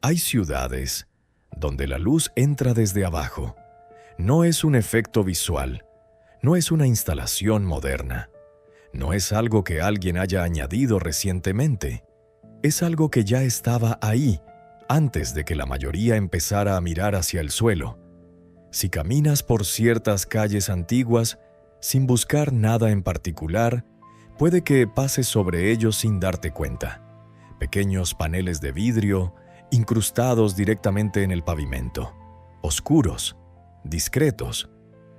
Hay ciudades donde la luz entra desde abajo. No es un efecto visual, no es una instalación moderna, no es algo que alguien haya añadido recientemente. Es algo que ya estaba ahí antes de que la mayoría empezara a mirar hacia el suelo. Si caminas por ciertas calles antiguas, sin buscar nada en particular, puede que pases sobre ellos sin darte cuenta. Pequeños paneles de vidrio, incrustados directamente en el pavimento, oscuros, discretos,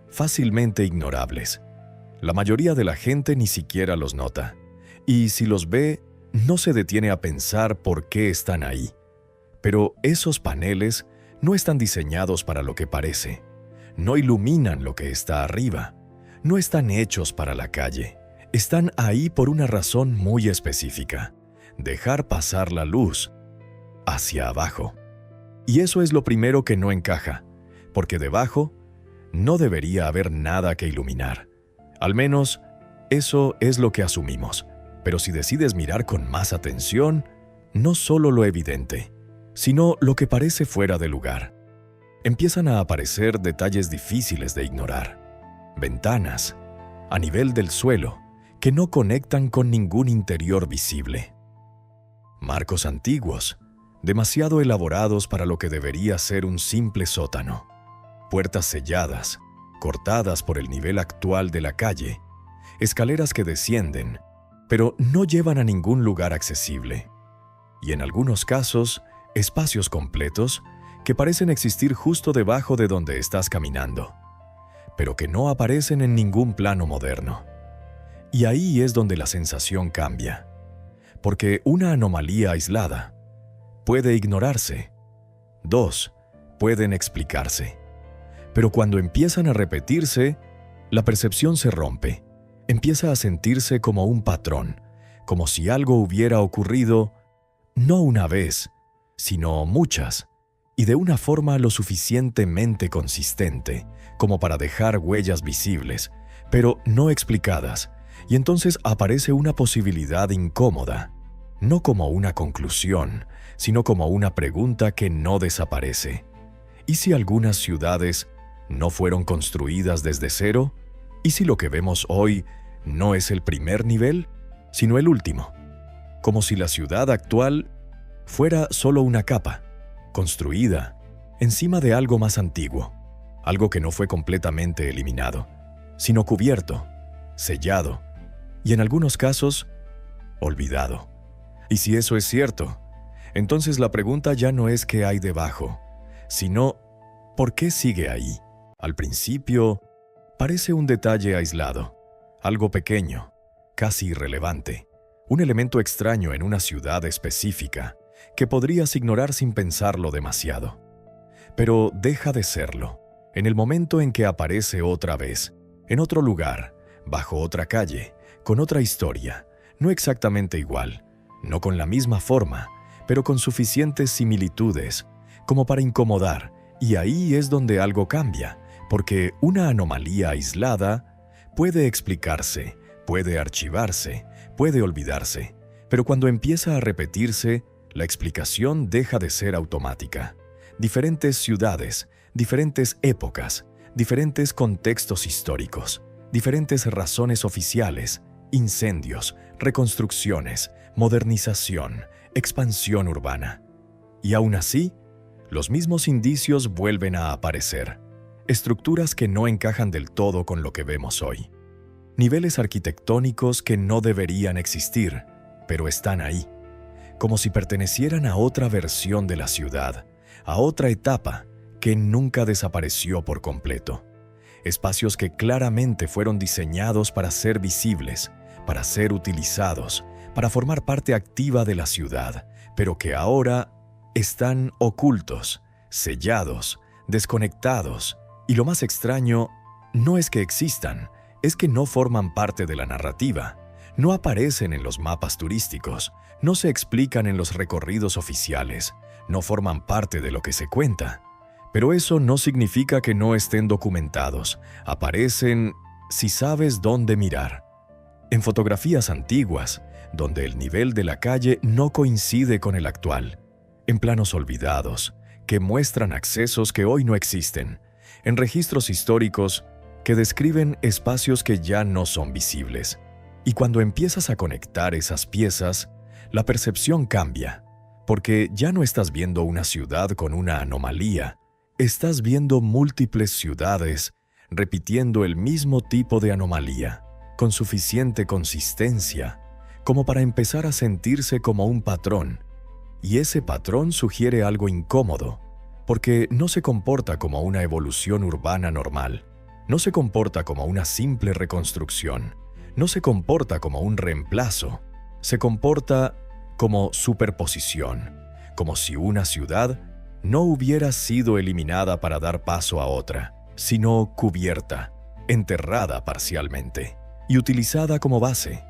fácilmente ignorables. La mayoría de la gente ni siquiera los nota, y si los ve, no se detiene a pensar por qué están ahí. Pero esos paneles no están diseñados para lo que parece, no iluminan lo que está arriba, no están hechos para la calle, están ahí por una razón muy específica: dejar pasar la luz hacia abajo. Y eso es lo primero que no encaja, porque debajo no debería haber nada que iluminar. Al menos, eso es lo que asumimos. Pero si decides mirar con más atención, no solo lo evidente, sino lo que parece fuera de lugar. Empiezan a aparecer detalles difíciles de ignorar. Ventanas, a nivel del suelo, que no conectan con ningún interior visible. Marcos antiguos, demasiado elaborados para lo que debería ser un simple sótano. Puertas selladas, cortadas por el nivel actual de la calle. Escaleras que descienden, pero no llevan a ningún lugar accesible. Y en algunos casos, espacios completos que parecen existir justo debajo de donde estás caminando, pero que no aparecen en ningún plano moderno. Y ahí es donde la sensación cambia, porque una anomalía aislada puede ignorarse. Dos, pueden explicarse. Pero cuando empiezan a repetirse, la percepción se rompe. Empieza a sentirse como un patrón, como si algo hubiera ocurrido no una vez, sino muchas, y de una forma lo suficientemente consistente como para dejar huellas visibles, pero no explicadas, y entonces aparece una posibilidad incómoda, no como una conclusión, sino como una pregunta que no desaparece. ¿Y si algunas ciudades no fueron construidas desde cero? ¿Y si lo que vemos hoy no es el primer nivel, sino el último? Como si la ciudad actual fuera solo una capa, construida encima de algo más antiguo, algo que no fue completamente eliminado, sino cubierto, sellado y en algunos casos, olvidado. Y si eso es cierto, entonces la pregunta ya no es qué hay debajo, sino ¿por qué sigue ahí? Al principio, parece un detalle aislado, algo pequeño, casi irrelevante, un elemento extraño en una ciudad específica que podrías ignorar sin pensarlo demasiado. Pero deja de serlo en el momento en que aparece otra vez, en otro lugar, bajo otra calle, con otra historia, no exactamente igual, no con la misma forma, pero con suficientes similitudes como para incomodar, y ahí es donde algo cambia, porque una anomalía aislada puede explicarse, puede archivarse, puede olvidarse, pero cuando empieza a repetirse, la explicación deja de ser automática. Diferentes ciudades, diferentes épocas, diferentes contextos históricos, diferentes razones oficiales, incendios, reconstrucciones, modernización, expansión urbana. Y aún así, los mismos indicios vuelven a aparecer. Estructuras que no encajan del todo con lo que vemos hoy. Niveles arquitectónicos que no deberían existir, pero están ahí, como si pertenecieran a otra versión de la ciudad, a otra etapa que nunca desapareció por completo. Espacios que claramente fueron diseñados para ser visibles, para ser utilizados, para formar parte activa de la ciudad, pero que ahora están ocultos, sellados, desconectados, y lo más extraño no es que existan, es que no forman parte de la narrativa, no aparecen en los mapas turísticos, no se explican en los recorridos oficiales, no forman parte de lo que se cuenta. Pero eso no significa que no estén documentados, aparecen si sabes dónde mirar. En fotografías antiguas, donde el nivel de la calle no coincide con el actual. en planos olvidados, que muestran accesos que hoy no existen, en registros históricos que describen espacios que ya no son visibles. Y cuando empiezas a conectar esas piezas, la percepción cambia, porque ya no estás viendo una ciudad con una anomalía, estás viendo múltiples ciudades repitiendo el mismo tipo de anomalía, con suficiente consistencia como para empezar a sentirse como un patrón. Y ese patrón sugiere algo incómodo, porque no se comporta como una evolución urbana normal, no se comporta como una simple reconstrucción, no se comporta como un reemplazo, se comporta como superposición, como si una ciudad no hubiera sido eliminada para dar paso a otra, sino cubierta, enterrada parcialmente y utilizada como base,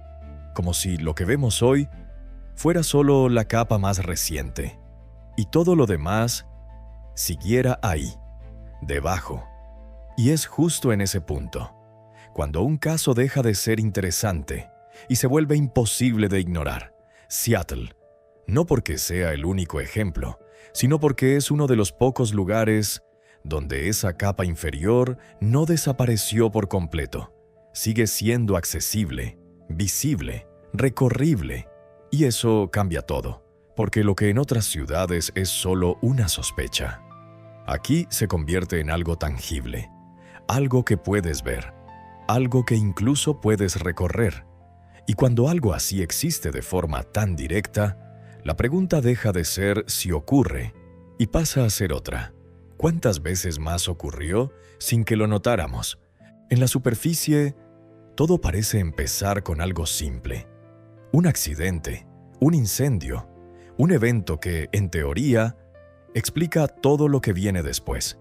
como si lo que vemos hoy fuera solo la capa más reciente y todo lo demás siguiera ahí, debajo. Y es justo en ese punto, cuando un caso deja de ser interesante y se vuelve imposible de ignorar. Seattle, no porque sea el único ejemplo, sino porque es uno de los pocos lugares donde esa capa inferior no desapareció por completo. Sigue siendo accesible, visible, recorrible, y eso cambia todo, porque lo que en otras ciudades es solo una sospecha, aquí se convierte en algo tangible, algo que puedes ver, algo que incluso puedes recorrer. Y cuando algo así existe de forma tan directa, la pregunta deja de ser si ocurre y pasa a ser otra. ¿Cuántas veces más ocurrió sin que lo notáramos? En la superficie, todo parece empezar con algo simple. Un accidente, un incendio, un evento que, en teoría, explica todo lo que viene después.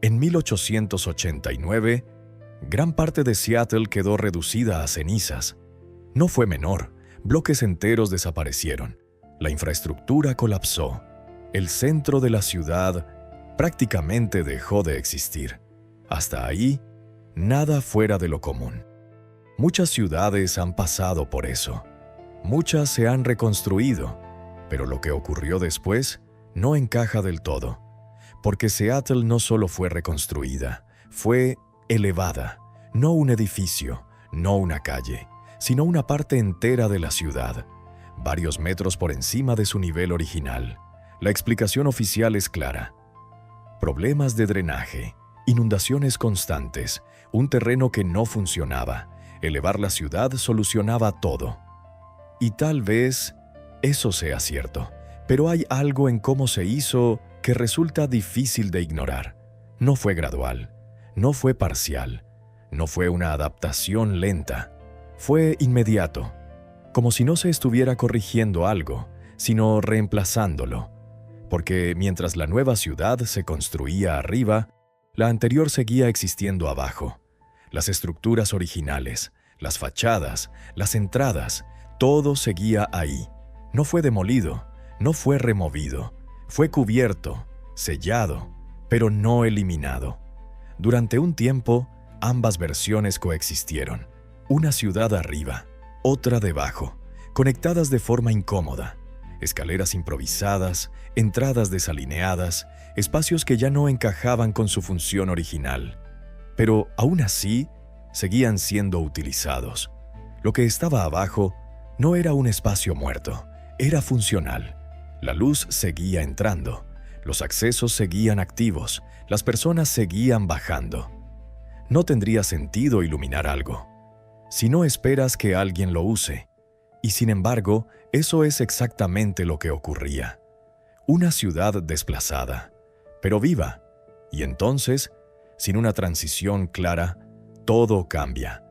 En 1889, gran parte de Seattle quedó reducida a cenizas. No fue menor, bloques enteros desaparecieron, la infraestructura colapsó, el centro de la ciudad prácticamente dejó de existir. Hasta ahí, nada fuera de lo común. Muchas ciudades han pasado por eso. Muchas se han reconstruido, pero lo que ocurrió después no encaja del todo, porque Seattle no solo fue reconstruida, fue elevada, no un edificio, no una calle, sino una parte entera de la ciudad, varios metros por encima de su nivel original. La explicación oficial es clara. Problemas de drenaje, inundaciones constantes, un terreno que no funcionaba. Elevar la ciudad solucionaba todo. Y tal vez eso sea cierto, pero hay algo en cómo se hizo que resulta difícil de ignorar. No fue gradual, no fue parcial, no fue una adaptación lenta, fue inmediato, como si no se estuviera corrigiendo algo, sino reemplazándolo. Porque mientras la nueva ciudad se construía arriba, la anterior seguía existiendo abajo. Las estructuras originales, las fachadas, las entradas, todo seguía ahí. No fue demolido, no fue removido, fue cubierto, sellado, pero no eliminado. Durante un tiempo, ambas versiones coexistieron. Una ciudad arriba, otra debajo, conectadas de forma incómoda. Escaleras improvisadas, entradas desalineadas, espacios que ya no encajaban con su función original. Pero aún así, seguían siendo utilizados. Lo que estaba abajo no era un espacio muerto, era funcional. La luz seguía entrando, los accesos seguían activos, las personas seguían bajando. No tendría sentido iluminar algo si no esperas que alguien lo use. Y sin embargo, eso es exactamente lo que ocurría. Una ciudad desplazada, pero viva. Y entonces, sin una transición clara, todo cambia.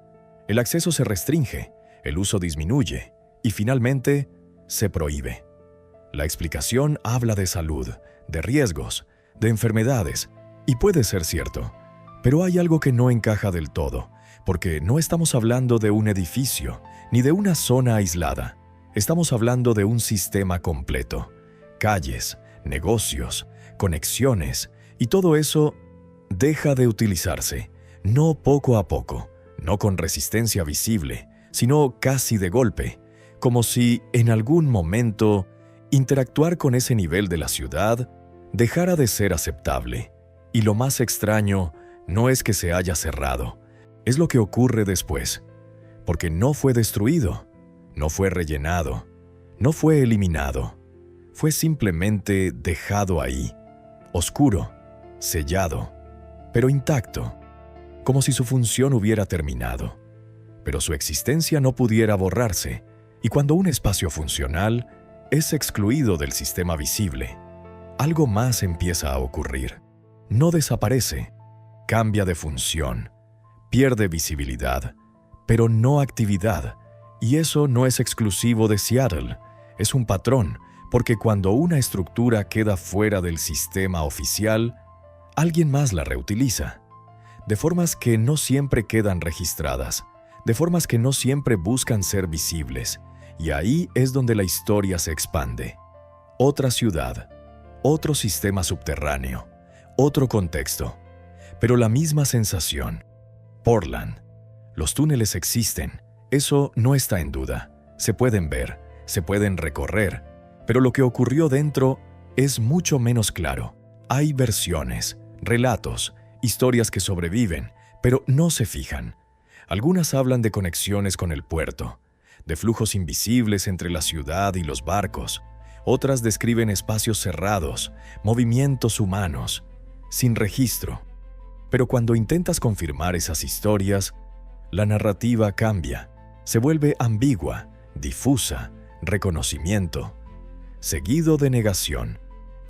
El acceso se restringe, el uso disminuye y finalmente se prohíbe. La explicación habla de salud, de riesgos, de enfermedades, y puede ser cierto, pero hay algo que no encaja del todo, porque no estamos hablando de un edificio, ni de una zona aislada. Estamos hablando de un sistema completo. Calles, negocios, conexiones, y todo eso deja de utilizarse, no poco a poco, no con resistencia visible, sino casi de golpe, como si en algún momento interactuar con ese nivel de la ciudad dejara de ser aceptable. Y lo más extraño no es que se haya cerrado, es lo que ocurre después, porque no fue destruido, no fue rellenado, no fue eliminado, fue simplemente dejado ahí, oscuro, sellado, pero intacto, como si su función hubiera terminado. Pero su existencia no pudiera borrarse, y cuando un espacio funcional es excluido del sistema visible, algo más empieza a ocurrir. No desaparece, cambia de función, pierde visibilidad, pero no actividad. Y eso no es exclusivo de Seattle, es un patrón, porque cuando una estructura queda fuera del sistema oficial, alguien más la reutiliza, de formas que no siempre quedan registradas, de formas que no siempre buscan ser visibles, y ahí es donde la historia se expande. Otra ciudad, otro sistema subterráneo, otro contexto, pero la misma sensación. Portland. Los túneles existen, eso no está en duda. Se pueden ver, se pueden recorrer, pero lo que ocurrió dentro es mucho menos claro. Hay versiones, relatos, historias que sobreviven, pero no se fijan. Algunas hablan de conexiones con el puerto, de flujos invisibles entre la ciudad y los barcos. Otras describen espacios cerrados, movimientos humanos, sin registro. Pero cuando intentas confirmar esas historias, la narrativa cambia, se vuelve ambigua, difusa, reconocimiento, seguido de negación,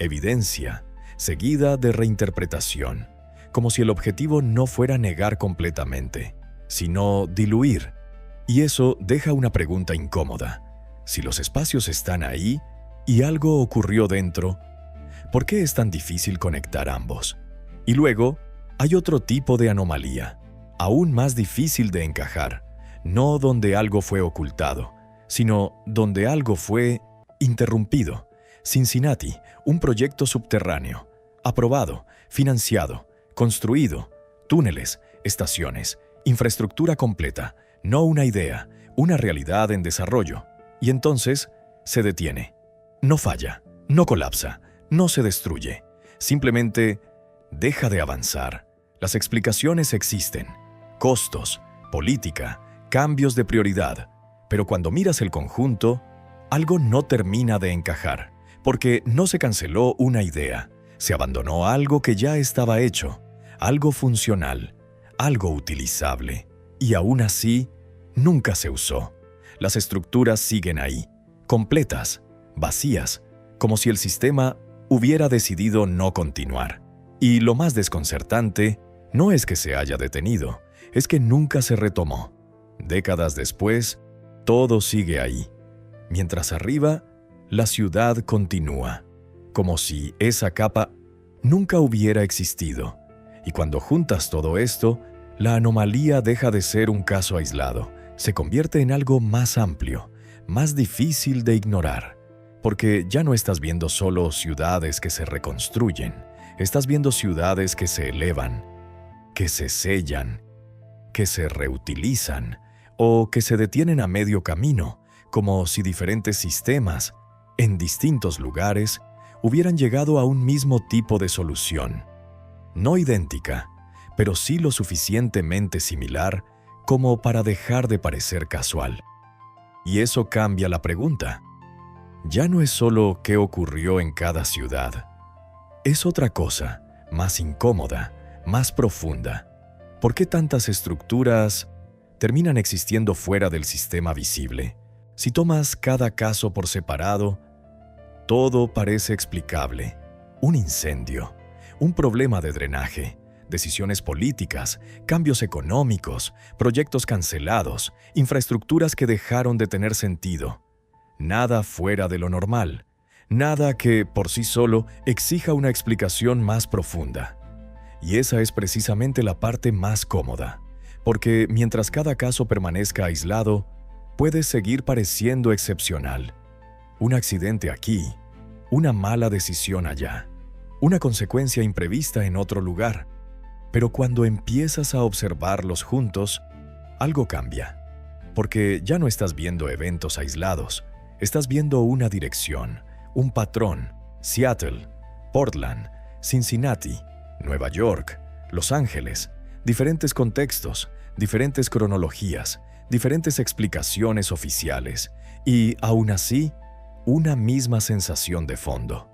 evidencia, seguida de reinterpretación, como si el objetivo no fuera negar completamente, sino diluir. Y eso deja una pregunta incómoda. Si los espacios están ahí y algo ocurrió dentro, ¿por qué es tan difícil conectar ambos? Y luego, hay otro tipo de anomalía, aún más difícil de encajar, no donde algo fue ocultado, sino donde algo fue interrumpido. Cincinnati, un proyecto subterráneo, aprobado, financiado, construido, túneles, estaciones, infraestructura completa, no una idea, una realidad en desarrollo. Y entonces se detiene. No falla, no colapsa, no se destruye, simplemente deja de avanzar. Las explicaciones existen, costos, política, cambios de prioridad, pero cuando miras el conjunto, algo no termina de encajar, porque no se canceló una idea, se abandonó algo que ya estaba hecho, algo funcional, algo utilizable, y aún así, nunca se usó. Las estructuras siguen ahí, completas, vacías, como si el sistema hubiera decidido no continuar. Y lo más desconcertante no es que se haya detenido, es que nunca se retomó. Décadas después, todo sigue ahí. Mientras arriba, la ciudad continúa, como si esa capa nunca hubiera existido. Y cuando juntas todo esto, la anomalía deja de ser un caso aislado, se convierte en algo más amplio, más difícil de ignorar, porque ya no estás viendo solo ciudades que se reconstruyen, estás viendo ciudades que se elevan, que se sellan, que se reutilizan o que se detienen a medio camino, como si diferentes sistemas, en distintos lugares, hubieran llegado a un mismo tipo de solución. No idéntica, pero sí lo suficientemente similar como para dejar de parecer casual. Y eso cambia la pregunta. Ya no es solo qué ocurrió en cada ciudad. Es otra cosa, más incómoda, más profunda. ¿Por qué tantas estructuras terminan existiendo fuera del sistema visible? Si tomas cada caso por separado, todo parece explicable. Un incendio, un problema de drenaje, decisiones políticas, cambios económicos, proyectos cancelados, infraestructuras que dejaron de tener sentido. Nada fuera de lo normal, nada que, por sí solo, exija una explicación más profunda. Y esa es precisamente la parte más cómoda, porque mientras cada caso permanezca aislado, puede seguir pareciendo excepcional. Un accidente aquí, una mala decisión allá, una consecuencia imprevista en otro lugar. Pero cuando empiezas a observarlos juntos, algo cambia, porque ya no estás viendo eventos aislados, estás viendo una dirección, un patrón: Seattle, Portland, Cincinnati, Nueva York, Los Ángeles, diferentes contextos, diferentes cronologías, diferentes explicaciones oficiales y, aún así, una misma sensación de fondo,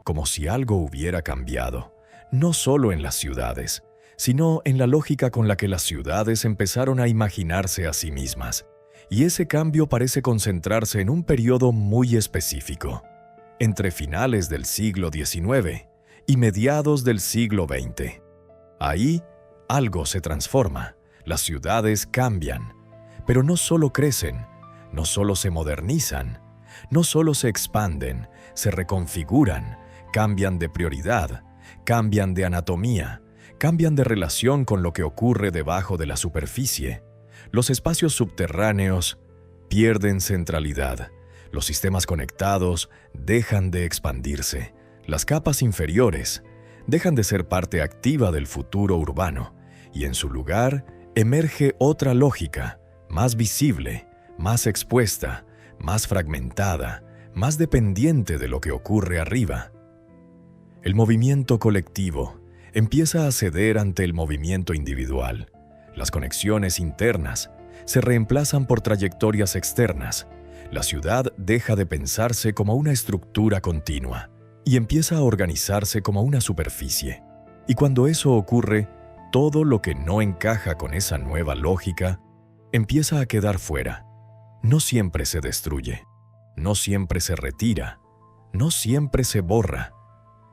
como si algo hubiera cambiado, no solo en las ciudades, sino en la lógica con la que las ciudades empezaron a imaginarse a sí mismas. Y ese cambio parece concentrarse en un periodo muy específico, entre finales del siglo XIX y mediados del siglo XX. Ahí, algo se transforma, las ciudades cambian, pero no solo crecen, no solo se modernizan, no solo se expanden, se reconfiguran, cambian de prioridad, cambian de anatomía, cambian de relación con lo que ocurre debajo de la superficie. Los espacios subterráneos pierden centralidad, los sistemas conectados dejan de expandirse, las capas inferiores dejan de ser parte activa del futuro urbano, y en su lugar emerge otra lógica, más visible, más expuesta, más fragmentada, más dependiente de lo que ocurre arriba. El movimiento colectivo empieza a ceder ante el movimiento individual. Las conexiones internas se reemplazan por trayectorias externas. La ciudad deja de pensarse como una estructura continua y empieza a organizarse como una superficie. Y cuando eso ocurre, todo lo que no encaja con esa nueva lógica empieza a quedar fuera. No siempre se destruye, no siempre se retira, no siempre se borra.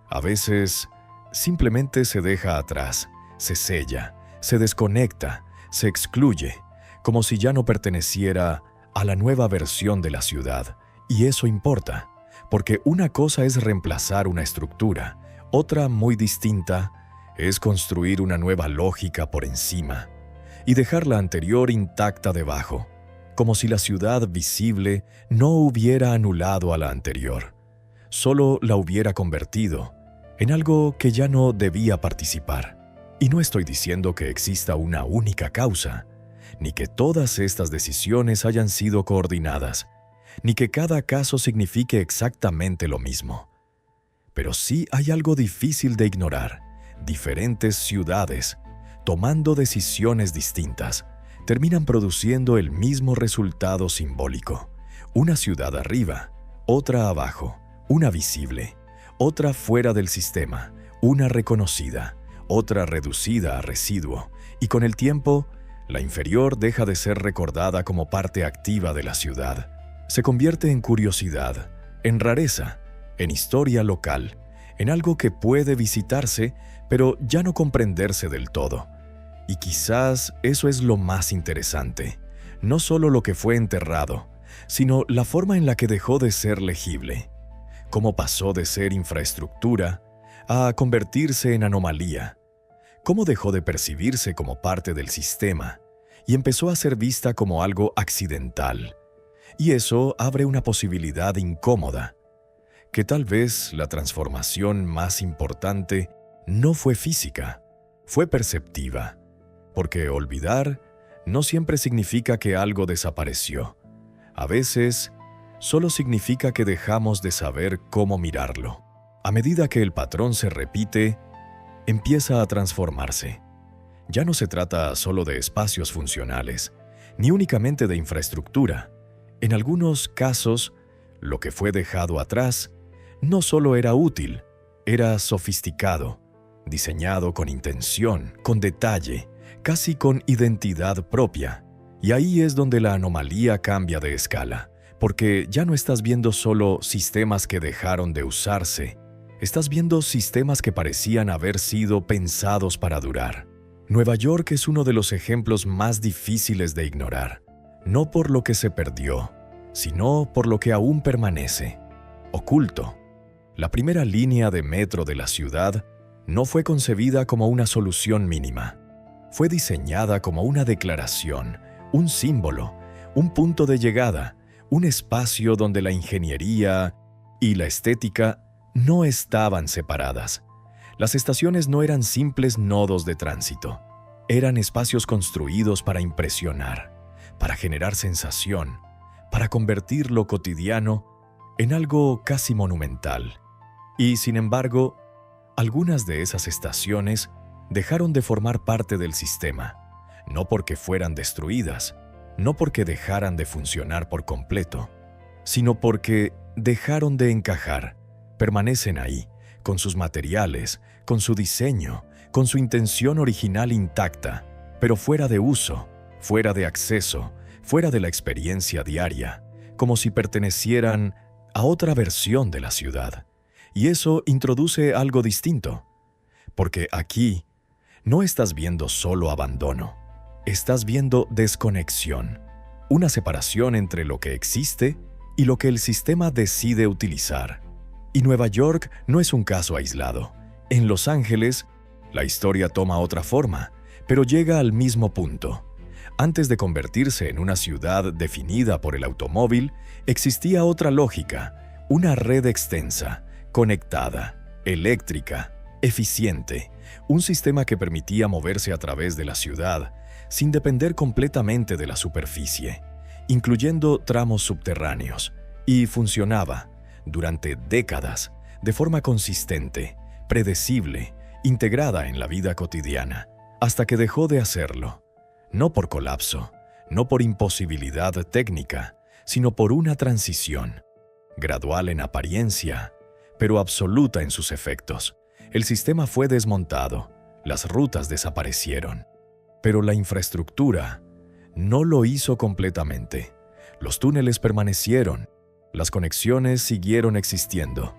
A veces, simplemente se deja atrás, se sella, se desconecta, se excluye, como si ya no perteneciera a la nueva versión de la ciudad. Y eso importa, porque una cosa es reemplazar una estructura, otra muy distinta es construir una nueva lógica por encima y dejar la anterior intacta debajo, como si la ciudad visible no hubiera anulado a la anterior, solo la hubiera convertido en algo que ya no debía participar. Y no estoy diciendo que exista una única causa, ni que todas estas decisiones hayan sido coordinadas, ni que cada caso signifique exactamente lo mismo. Pero sí hay algo difícil de ignorar. Diferentes ciudades, tomando decisiones distintas, terminan produciendo el mismo resultado simbólico. Una ciudad arriba, otra abajo, una visible, otra fuera del sistema, una reconocida, otra reducida a residuo, y con el tiempo, la inferior deja de ser recordada como parte activa de la ciudad. Se convierte en curiosidad, en rareza, en historia local, en algo que puede visitarse, pero ya no comprenderse del todo. Y quizás eso es lo más interesante, no solo lo que fue enterrado, sino la forma en la que dejó de ser legible, cómo pasó de ser infraestructura a convertirse en anomalía, cómo dejó de percibirse como parte del sistema y empezó a ser vista como algo accidental. Y eso abre una posibilidad incómoda, que tal vez la transformación más importante no fue física, fue perceptiva, porque olvidar no siempre significa que algo desapareció. A veces, solo significa que dejamos de saber cómo mirarlo. A medida que el patrón se repite, empieza a transformarse. Ya no se trata solo de espacios funcionales, ni únicamente de infraestructura. En algunos casos, lo que fue dejado atrás no solo era útil, era sofisticado, diseñado con intención, con detalle, casi con identidad propia. Y ahí es donde la anomalía cambia de escala, porque ya no estás viendo solo sistemas que dejaron de usarse, estás viendo sistemas que parecían haber sido pensados para durar. Nueva York es uno de los ejemplos más difíciles de ignorar, no por lo que se perdió, sino por lo que aún permanece, oculto. La primera línea de metro de la ciudad no fue concebida como una solución mínima. Fue diseñada como una declaración, un símbolo, un punto de llegada, un espacio donde la ingeniería y la estética no estaban separadas. Las estaciones no eran simples nodos de tránsito. Eran espacios construidos para impresionar, para generar sensación, para convertir lo cotidiano en algo casi monumental. Y, sin embargo, algunas de esas estaciones dejaron de formar parte del sistema, no porque fueran destruidas, no porque dejaran de funcionar por completo, sino porque dejaron de encajar. Permanecen ahí, con sus materiales, con su diseño, con su intención original intacta, pero fuera de uso, fuera de acceso, fuera de la experiencia diaria, como si pertenecieran a otra versión de la ciudad. Y eso introduce algo distinto, porque aquí no estás viendo solo abandono, estás viendo desconexión, una separación entre lo que existe y lo que el sistema decide utilizar. Y Nueva York no es un caso aislado. En Los Ángeles, la historia toma otra forma, pero llega al mismo punto. Antes de convertirse en una ciudad definida por el automóvil, existía otra lógica, una red extensa, conectada, eléctrica, eficiente, un sistema que permitía moverse a través de la ciudad sin depender completamente de la superficie, incluyendo tramos subterráneos, y funcionaba durante décadas de forma consistente, predecible, integrada en la vida cotidiana, hasta que dejó de hacerlo, no por colapso, no por imposibilidad técnica, sino por una transición, gradual en apariencia, pero absoluta en sus efectos. El sistema fue desmontado, las rutas desaparecieron, pero la infraestructura no lo hizo completamente. Los túneles permanecieron, las conexiones siguieron existiendo,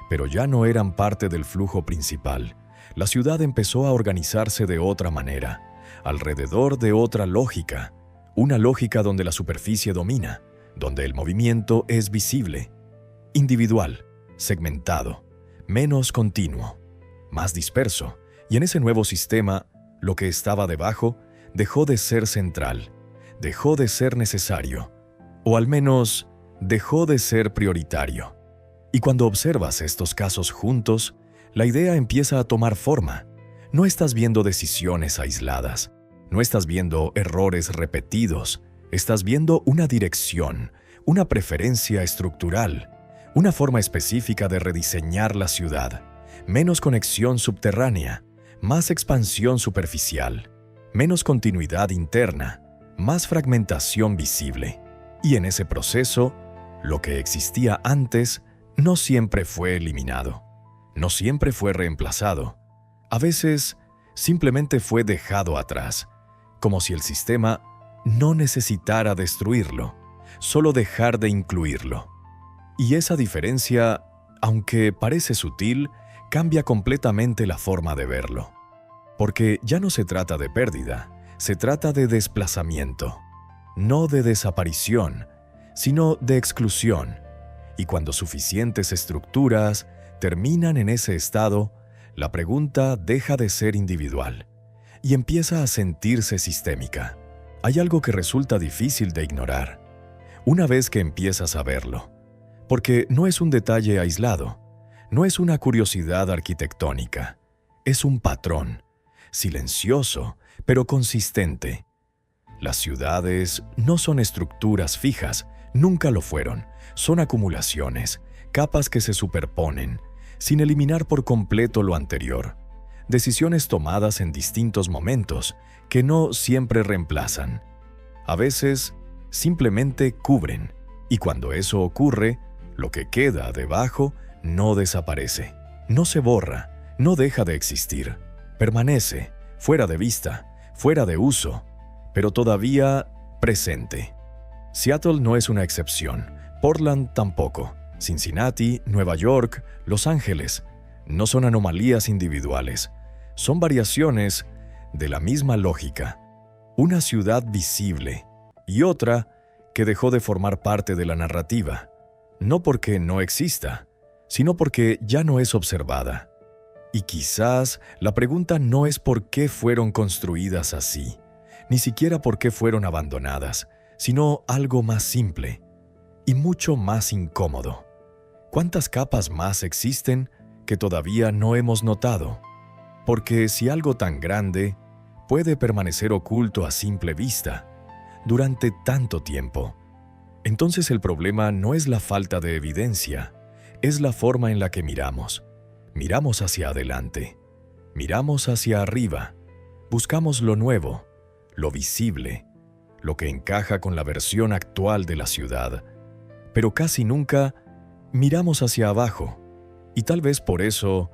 pero ya no eran parte del flujo principal. La ciudad empezó a organizarse de otra manera, alrededor de otra lógica, una lógica donde la superficie domina, donde el movimiento es visible, individual, segmentado, menos continuo, más disperso, y en ese nuevo sistema, lo que estaba debajo dejó de ser central, dejó de ser necesario, o al menos dejó de ser prioritario. Y cuando observas estos casos juntos, la idea empieza a tomar forma. No estás viendo decisiones aisladas, no estás viendo errores repetidos, estás viendo una dirección, una preferencia estructural, una forma específica de rediseñar la ciudad, menos conexión subterránea, más expansión superficial, menos continuidad interna, más fragmentación visible. Y en ese proceso, lo que existía antes no siempre fue eliminado, no siempre fue reemplazado. A veces, simplemente fue dejado atrás, como si el sistema no necesitara destruirlo, solo dejar de incluirlo. Y esa diferencia, aunque parece sutil, cambia completamente la forma de verlo. Porque ya no se trata de pérdida, se trata de desplazamiento, no de desaparición, sino de exclusión. Y cuando suficientes estructuras terminan en ese estado, la pregunta deja de ser individual y empieza a sentirse sistémica. Hay algo que resulta difícil de ignorar, una vez que empiezas a verlo, porque no es un detalle aislado, no es una curiosidad arquitectónica, es un patrón, silencioso, pero consistente. Las ciudades no son estructuras fijas, nunca lo fueron, son acumulaciones, capas que se superponen, sin eliminar por completo lo anterior. Decisiones tomadas en distintos momentos que no siempre reemplazan. A veces, simplemente cubren, y cuando eso ocurre, lo que queda debajo no desaparece, no se borra, no deja de existir. Permanece, fuera de vista, fuera de uso, pero todavía presente. Seattle no es una excepción, Portland tampoco, Cincinnati, Nueva York, Los Ángeles, no son anomalías individuales, son variaciones de la misma lógica. Una ciudad visible y otra que dejó de formar parte de la narrativa, no porque no exista, sino porque ya no es observada. Y quizás la pregunta no es por qué fueron construidas así, ni siquiera por qué fueron abandonadas, sino algo más simple y mucho más incómodo. ¿Cuántas capas más existen que todavía no hemos notado? Porque si algo tan grande puede permanecer oculto a simple vista durante tanto tiempo, entonces el problema no es la falta de evidencia, es la forma en la que miramos. Miramos hacia adelante, miramos hacia arriba, buscamos lo nuevo, lo visible, lo que encaja con la versión actual de la ciudad, pero casi nunca miramos hacia abajo, y tal vez por eso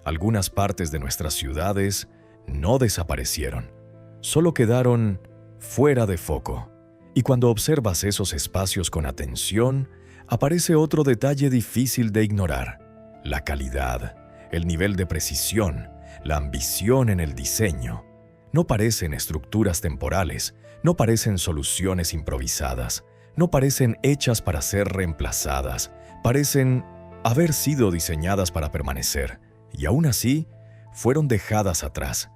algunas partes de nuestras ciudades no desaparecieron, solo quedaron fuera de foco. Y cuando observas esos espacios con atención, aparece otro detalle difícil de ignorar: la calidad, el nivel de precisión, la ambición en el diseño. No parecen estructuras temporales, no parecen soluciones improvisadas, no parecen hechas para ser reemplazadas, parecen haber sido diseñadas para permanecer, y aún así fueron dejadas atrás,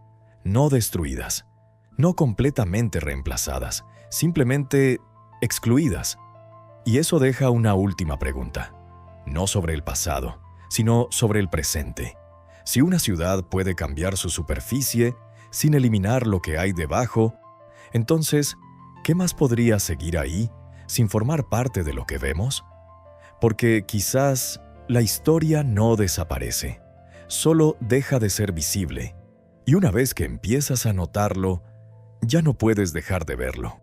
no destruidas, no completamente reemplazadas, simplemente excluidas. Y eso deja una última pregunta, no sobre el pasado, sino sobre el presente. Si una ciudad puede cambiar su superficie sin eliminar lo que hay debajo, entonces, ¿qué más podría seguir ahí sin formar parte de lo que vemos? Porque quizás la historia no desaparece, solo deja de ser visible, y una vez que empiezas a notarlo, ya no puedes dejar de verlo.